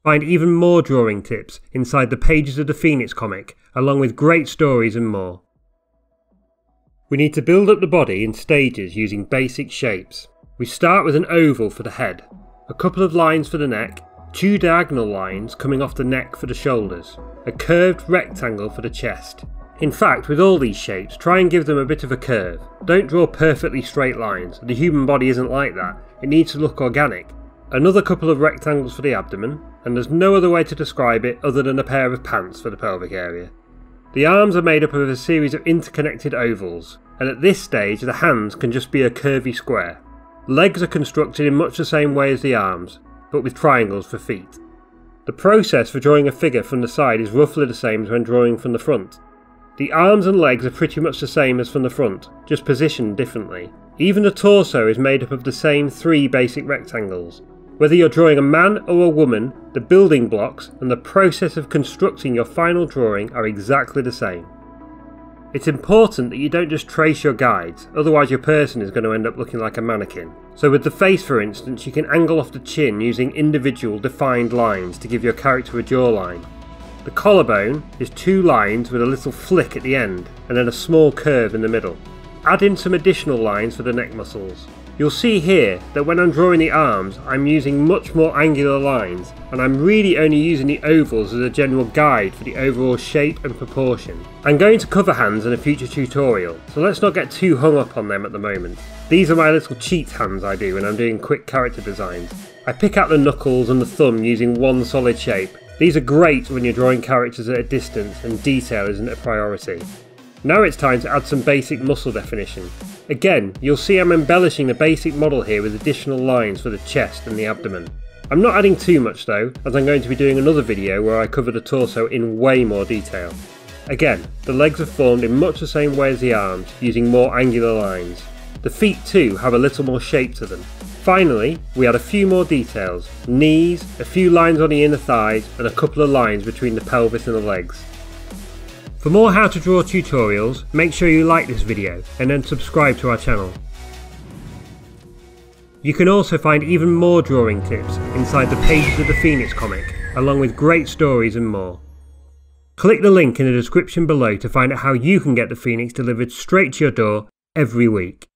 Find even more drawing tips inside the pages of the Phoenix comic, along with great stories and more. We need to build up the body in stages using basic shapes. We start with an oval for the head, a couple of lines for the neck, 2 diagonal lines coming off the neck for the shoulders, a curved rectangle for the chest. In fact, with all these shapes, try and give them a bit of a curve. Don't draw perfectly straight lines. The human body isn't like that. It needs to look organic. Another couple of rectangles for the abdomen, and there's no other way to describe it other than a pair of pants for the pelvic area. The arms are made up of a series of interconnected ovals, and at this stage the hands can just be a curvy square. Legs are constructed in much the same way as the arms, but with triangles for feet. The process for drawing a figure from the side is roughly the same as when drawing from the front. The arms and legs are pretty much the same as from the front, just positioned differently. Even the torso is made up of the same 3 basic rectangles. Whether you're drawing a man or a woman, the building blocks and the process of constructing your final drawing are exactly the same. It's important that you don't just trace your guides, otherwise your person is going to end up looking like a mannequin. So with the face, for instance, you can angle off the chin using individual defined lines to give your character a jawline. The collarbone is 2 lines with a little flick at the end and then a small curve in the middle. Add in some additional lines for the neck muscles. You'll see here that when I'm drawing the arms, I'm using much more angular lines, and I'm really only using the ovals as a general guide for the overall shape and proportion. I'm going to cover hands in a future tutorial, so let's not get too hung up on them at the moment. These are my little cheat hands I do when I'm doing quick character designs. I pick out the knuckles and the thumb using one solid shape. These are great when you're drawing characters at a distance and detail isn't a priority. Now it's time to add some basic muscle definition. Again, you'll see I'm embellishing the basic model here with additional lines for the chest and the abdomen. I'm not adding too much though, as I'm going to be doing another video where I cover the torso in way more detail. Again, the legs are formed in much the same way as the arms, using more angular lines. The feet too have a little more shape to them. Finally, we add a few more details, knees, a few lines on the inner thighs, and a couple of lines between the pelvis and the legs. For more how to draw tutorials, make sure you like this video and then subscribe to our channel. You can also find even more drawing tips inside the pages of the Phoenix comic, along with great stories and more. Click the link in the description below to find out how you can get the Phoenix delivered straight to your door every week.